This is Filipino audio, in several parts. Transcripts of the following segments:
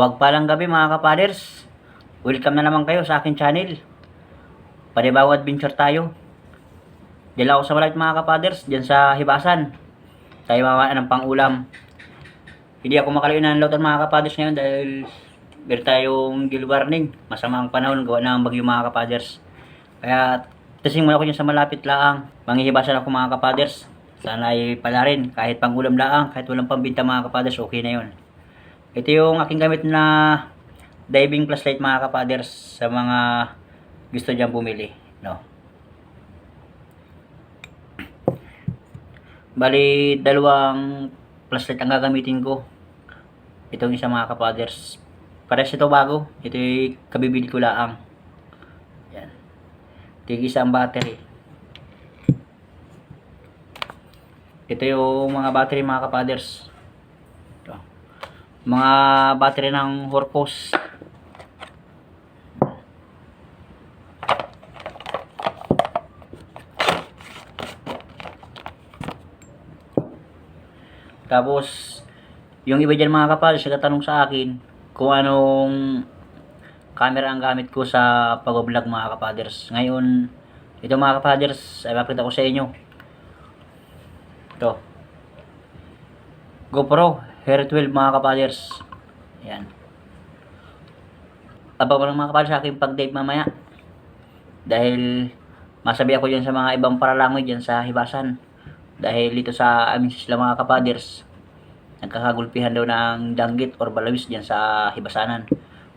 Bawag palang gabi mga kapaders. Welcome na naman kayo sa aking channel. Panibago adventure tayo. Diyan ako sa malapit mga kapaders, diyan sa Hibasan. Tayo mamaan ng pang-ulam. Hindi ako makalayo ng lautan mga kapaders ngayon dahil meron tayong gill warning. Masama ang panahon, gawa ng bagyo mga kapaders. Kaya tasing muna ako dyan sa malapit laang. Manghihibasan ako mga kapaders. Sana ay pala rin, kahit pang-ulam laang, kahit walang pambinta mga kapaders, okay na yun. Ito yung aking gamit na diving flashlight mga kapaders sa mga gusto dyan bumili, no. Bali, dalawang flashlight ang gagamitin ko. Itong isa mga kapaders. Pares ito bago. Ito yung kabibili ko laang. Yan. Tig isang battery. Ito yung mga battery mga kapaders. Mga battery ng Horcos. Tapos yung iba dyan mga kapaders nagtatanong sa akin kung anong camera ang gamit ko sa pag-vlog mga kapaders. Ngayon ito mga kapaders ay makita ko sa inyo. Ito GoPro Hero 12 mga kapaders. Yan. Abang mo lang mga kapaders sa aking pag-date mamaya. Dahil masabi ako dyan sa mga ibang paralangoy dyan sa Hibasan. Dahil dito sa amin sila mga kapaders, nagkakagulpihan daw ng danggit or balawis dyan sa Hibasanan.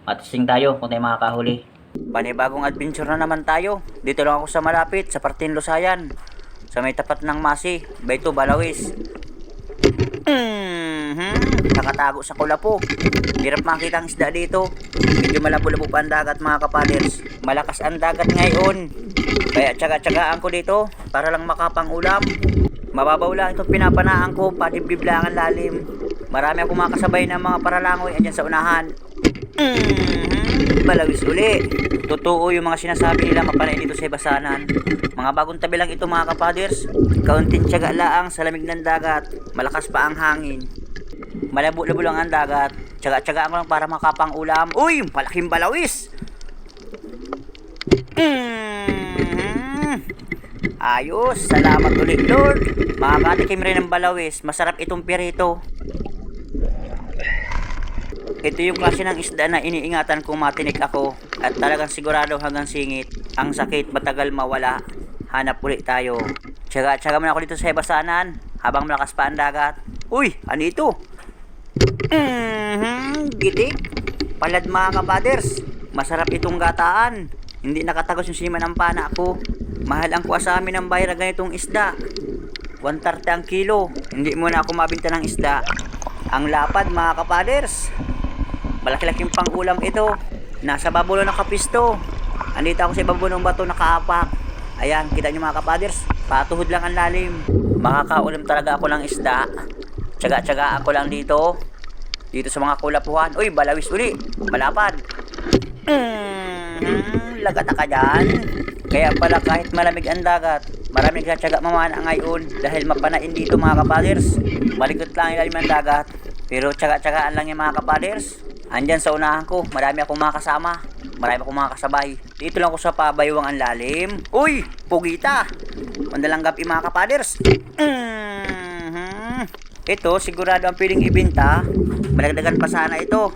Matising tayo kung tayo makakahuli. Panibagong adventure na naman tayo. Dito lang ako sa malapit, sa Partin Lusayan. Sa may tapat ng Masi, Bayto, Balawis. Nakatago sa kulapo. Hirap makita ang isda dito. Medyo malabo-labo pa ang dagat mga kapaders. Malakas ang dagat ngayon. Kaya tsaga-tsagaan ko dito para lang makapang-ulam. Mababaw lang itong pinapanaan ko. Padibdib lang ang lalim. Marami akong makasabay ng mga paralangoy andyan sa unahan. Balawis uli. Totoo yung mga sinasabi nila mapanay dito sa Hibasanan. Mga bagong tabi lang ito mga kapaders. Kaunting tiyaga laang sa lamig ng dagat. Malakas pa ang hangin. Malabo-labo lang ang dagat. Tiyaga-tiyagaan ko lang para makapang-ulam. Uy! Malaking balawis! Ayos! Salamat ulit Lord! Makakatikim rin ng balawis. Masarap itong pirito. Ito yung klase ng isda na iniingatan kung matinik ako. At talagang sigurado hanggang singit. Ang sakit matagal mawala. Hanap ulit tayo. Tiyaga-tiyaga man ako dito sa Hibasanan habang malakas pa ang dagat. Uy! Ano ito? Gitik. Palad mga kapaders. Masarap itong gataan. Hindi nakatagos yung siniman ng pana ko. Mahal ang kuha sa amin ng bayra ganitong isda. 130 ang kilo. Hindi muna ako mabinta ng isda. Ang lapad mga kapaders. Malaki-laking pang-ulam ito. Nasa babulo ng kapisto. Andito ako sa ibabaw ng bato nakaapak. Ayan, kita nyo mga kapaders. Patuhod lang ang lalim. Makakaulam talaga ako ng isda. Tsaga-tsaga ako lang dito. Dito sa mga kulapuhan. Uy, balawis uli. Malapad. Lagata ka dyan. Kaya pala kahit malamig ang dagat, marami nagtsatsaga mamana ngayon dahil mapanain dito mga kapaders. Malikot lang ilalim ng dagat. Pero tsaga-tsagaan lang yung mga kapaders. Andyan sa unahan ko, marami akong mga kasama. Marami akong mga kasabay. Dito lang ko sa pabaywang ang lalim. Uy, pugita. Mandalanggap yung mga kapaders. Ito, sigurado ang piling ibenta. Malagdagan pa sana ito.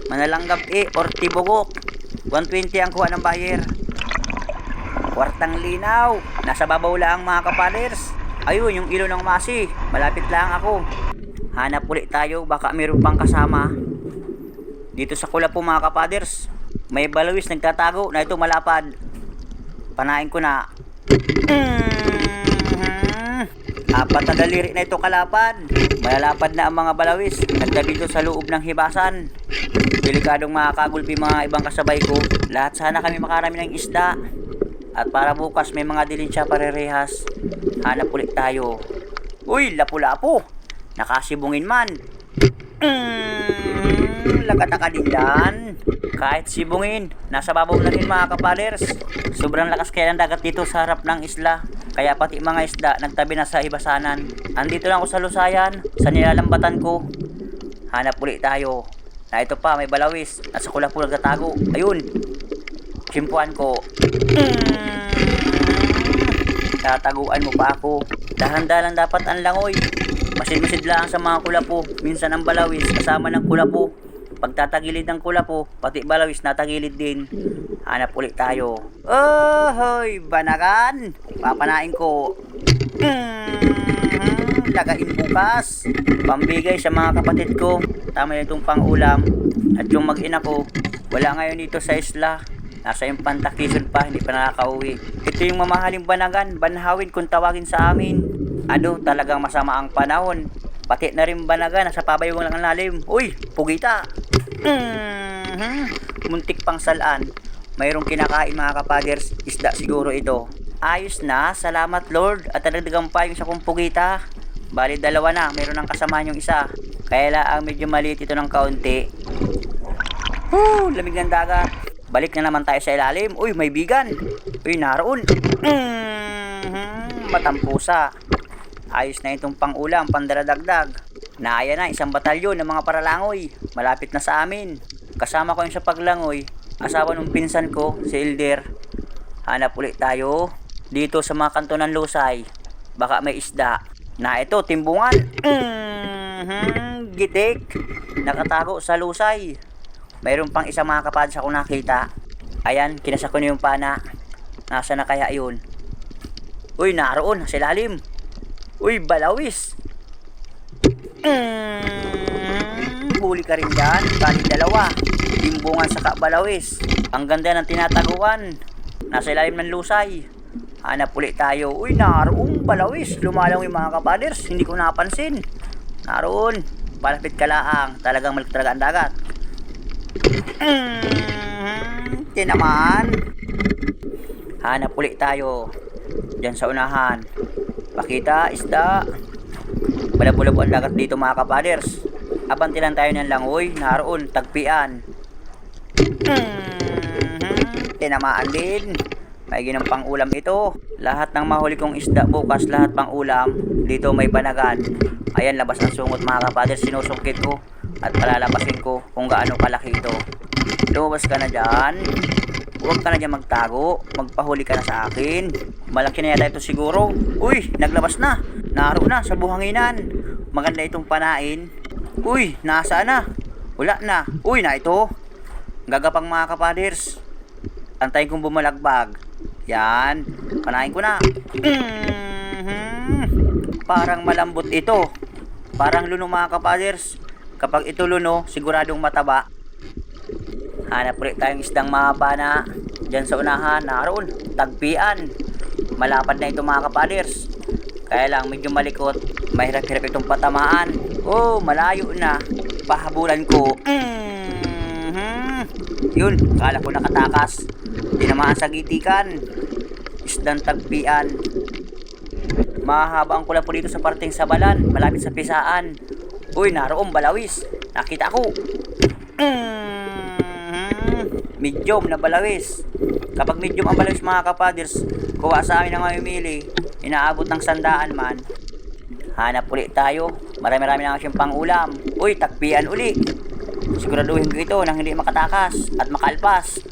Manalanggap or tibugok. 120 ang kuha ng buyer. Kwartang linaw. Nasa babaw lang mga kapaders. Ayun, yung ilo ng Masi. Malapit lang ako. Hanap ulit tayo, baka mayroon pang kasama. Dito sa kula po mga kapaders, may balawis nagtatago na ito malapad. Panain ko na. Apat na daliri na ito kalapad. Malalapad na ang mga balawis. Nagtabi dito sa loob ng hibasan. Delikadong makakagulpi mga ibang kasabay ko. Lahat sana kami makarami ng isda. At para bukas may mga dilinsya parerehas. Hanap ulit tayo. Uy, lapu-lapu. Nakasibungin man. Lagataka din yan. Kahit sibungin, nasa babaw na rin mga kapaders. Sobrang lakas kaya ng dagat dito sa harap ng isla. Kaya pati mga isda nagtabi na sa hibasanan. Andito lang ako sa lusayan, sa nilalambatan ko. Hanap ulit tayo. Na ito pa, may balawis. Nasa kula-kula nagtatago. Ayun. Simpuan ko. Tataguan mo pa ako. Dahan-dahan dapat ang langoy. Masid-masid lang sa mga kulapo. Minsan ang balawis kasama ng kulapo. Pagtatagilid ng kulapo, pati balawis natagilid din. Hanap ulit tayo. Hoy, banagan! Papanain ko. Lagain bukas. Pambigay sa mga kapatid ko. Tama na itong pang-ulam. At yung mag-ina ko, wala ngayon dito sa isla. Nasa yung Pantakison pa, hindi pa nakakauwi. Ito yung mamahaling banagan, banhawin kung tawagin sa amin. Talagang masama ang panahon. Pati na rin banagan, nasa pabayong lang ang lalim. Uy, pugita! Muntik pang salaan. Mayroong kinakain mga kapaders, isda siguro ito. Ayos na, salamat Lord. At nagdagang pa yung isa kong pugita. Bali dalawa na, mayroon ng kasamaan yung isa. Kaya lang medyo maliit ito ng kaunti. Lamig ng dagat. Balik na naman tayo sa ilalim. Uy, may bigan. Uy, naroon. Matampusa. Ayos na itong pang-ulam, pandaradagdag. Naaya na, isang batalyon ng mga paralangoy. Malapit na sa amin. Kasama ko yung sa paglangoy. Asawa ng pinsan ko, si Elder. Hanap ulit tayo. Dito sa mga kanto ng Lusay. Baka may isda. Na ito, timbungan. Gitik. Nakatago sa Lusay. Mayroon pang isang mga kapads ako nakita. Ayan, kinasa ko na yung pana. Nasa na kaya yun? Uy, naroon, sa ilalim. Uy, balawis. Huli ka rin dyan. Bali dalawa. Timbungan sa balawis. Ang ganda ng tinataguan. Nasa ilalim ng Lusay. Hanap ulit tayo. Uy, naroon balawis. Lumalang yung mga kapaders. Hindi ko napansin. Naroon. Palapit ka laang. Talagang malik talaga ang dagat. Tinamaan. Hanap ulit tayo. Diyan sa unahan. Pakita, isda. Balabulabo ang dagat dito mga kapaders. Abanti lang tayo ng langoy. Naroon, tagpian. Tinamaan din. May ginang pang-ulam ito. Lahat ng mahuli kong isda bukas, lahat pang-ulam. Dito may banagan. Ayan, labas ang sungot mga kapaders. Sinusungkit ko. At palalabasin ko kung gaano kalaki ito. Lumabas ka na dyan. Huwag ka na dyan magtago. Magpahuli ka na sa akin. Malaki na yata ito siguro. Uy, naglabas na. Naroon na sa buhanginan. Maganda itong panain. Uy, nasaan na? Wala na. Uy, na ito. Gagapang mga kapaders. Antayin kong bumalagbag. Yan. Panain ko na. Parang malambot ito. Parang luno mga kapaders. Kapag ito luno, siguradong mataba. Hanap ulit tayong isdang mahaba na. Diyan sa unahan, naroon, tagpian. Malapad na ito mga kapaders. Kaya lang medyo malikot. Mahirap-hirap itong patamaan. Malayo na. Pahabulan ko. Yun, kala ko nakatakas. Tinamaan sa gitikan. Isdang tagpian. Mahaba ang kula po dito sa parteng sabalan. Malapit sa pisaan. Uy, naroon balawis. Nakita ko. Medium na balawis. Kapag medium ang balawis mga kapaders, kuha sa amin ang mamimili. Inaabot ng 100 man. Hanap ulit tayo. Marami-rami na siyang pang-ulam. Uy, tagpian uli. Siguraduhin ko ito nang hindi makatakas at makalpas.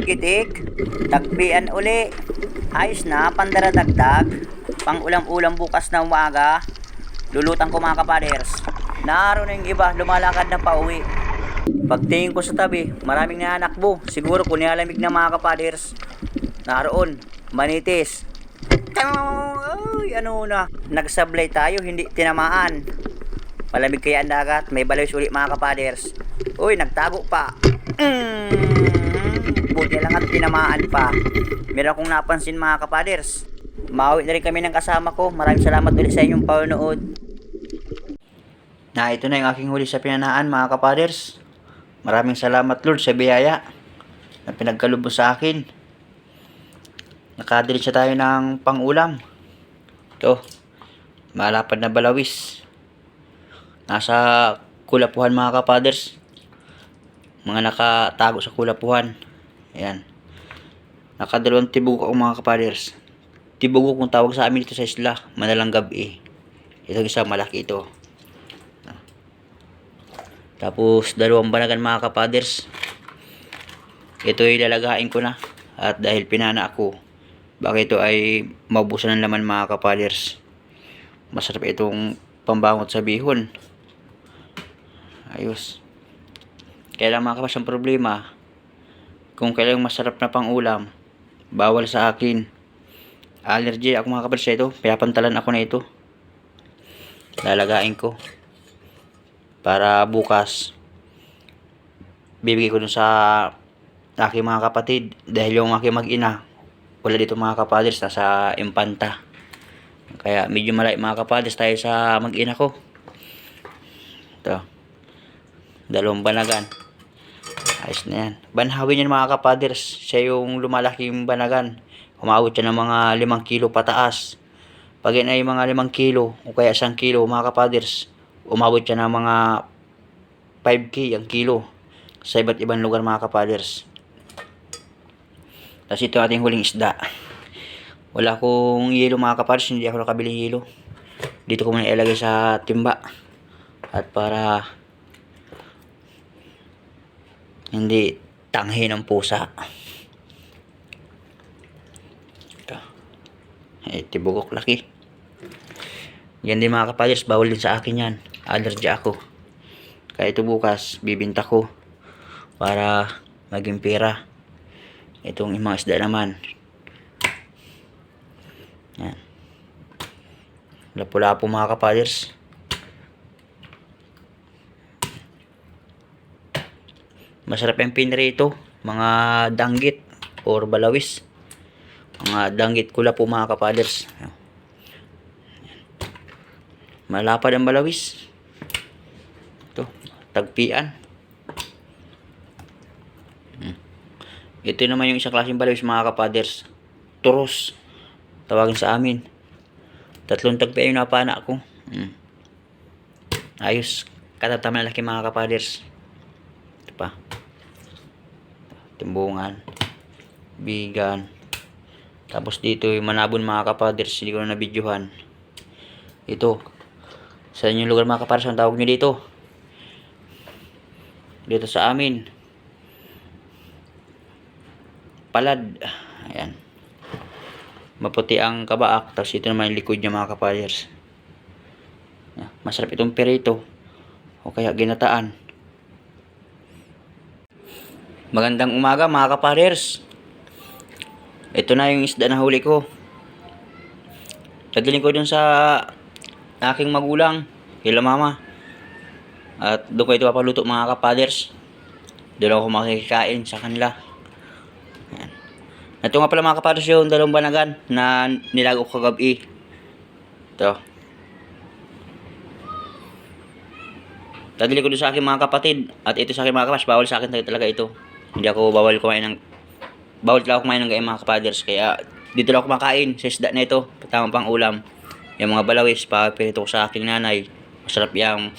Kitik. Tagpian uli. Ayos na, pandaradagdag. Pang-ulam-ulam bukas na umaga. Lulutan ko mga kapaders. Naroon na yung iba, lumalakad na pauwi. Pagtingin ko sa tabi, maraming nanakbo. Siguro kung nilalamig na mga kapaders. Naroon, manitis. Ay, ano na. Nagsablay tayo, hindi tinamaan. Malamig kaya ang dagat. May balawis uli mga kapaders. Uy, nagtago pa. Buti lang at tinamaan pa. Meron akong napansin mga kapaders. Mauwi na rin kami ng kasama ko. Maraming salamat ulit sa inyong panonood. Na ito na yung aking huli sa pinanaan mga kapaders. Maraming salamat Lord sa biyaya na pinagkalubos sa akin. Nakadiretso tayo ng pangulam. Ito, malapad na balawis. Nasa kulapuhan mga kapaders. Mga nakatago sa kulapuhan. Ayan. Nakadalawang tibugok ako mga kapaders. Tibugok kung tawag sa amin dito sa isla. Madalang gabi. Ito isa malaki ito. Tapos dalawang banagan mga kapaders. Ito ay lalagain ko na. At dahil pinana ako, baka ito ay maubusan ng laman mga kapaders. Masarap itong pambangot sa bihon. Ayos. Kaya lang mga kapaders ang problema, kung kailang masarap na pang ulam, bawal sa akin. Allergy ako mga kapaders sa ito. Pinapantalan ako na ito. Lalagain ko. Para bukas, bibigay ko dun sa aking mga kapatid. Dahil yung aking mag-ina, wala dito mga kapaders, nasa Impanta. Kaya medyo malayo mga kapaders tayo sa mag-ina ko. Ito, dalawang banagan. Ayos na yan. Banhawin yan mga kapaders. Siya yung lumalaking banagan. Umabot siya ng mga 5 kilo pataas. Pag yan ay mga 5 kilo o kaya 1 kilo mga kapaders, umabot siya ng mga 5K ang kilo sa iba't ibang lugar mga kapaders. Tapos ito ating huling isda. Wala akong yelo mga kapaders, hindi ako nakabili yelo. Dito ko muna ilagay sa timba. At para hindi tanghi ng pusa. Ito. Tibugok laki. Yan din mga kapaders, bawal din sa akin yan. Allergy ako. Kaya ito bukas, bibinta ko para maging pera. Itong mga isda naman. Yan. Lapu-lapu mga kapaders. Masarap yung pinrito. Mga danggit or balawis. Mga danggit kula po mga kapaders. Malapad ang balawis. Ito, tagpian. Ito naman yung isang klaseng balawis mga kapaders. Turos. Tawagin sa amin. 3 tagpian yung napana ko. Ayos. Katatama na laki mga kapaders. Ito pa. Timbungan. Bigan. Tapos dito yung manabon mga kapaders. Hindi ko na nabidyohan. Ito. Sa inyong lugar mga kapaders, ang tawag nyo dito? Dito sa amin, palad. Ayan. Maputi ang kabaak. Tapos ito naman yung likod niya mga kapaders. Masarap itong perito. O kaya ginataan. Magandang umaga mga kapaders. Ito na yung isda na huli ko. Nagdaling ko dun sa aking magulang, kila mama. At doon ko ito papaluto mga kapaders. Doon ako makikikain sa kanila. Ayan. Ito nga pala mga kapaders yung dalawang banagan na nilago ko kagabi. Ito. Tadili ko doon sa aking mga kapatid. At ito sa aking mga kapaders, bawal sa akin talaga ito. Hindi ako bawal talaga ako kumain ng gayang mga kapaders. Kaya dito lang ako kumakain sa isda na ito. Tamang pang ulam. Yung mga balawis, papirito ko sa aking nanay. Masarap yung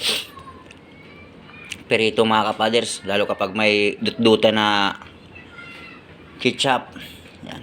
perito mga kapaders. Lalo kapag may dutduta na ketchup. Yan.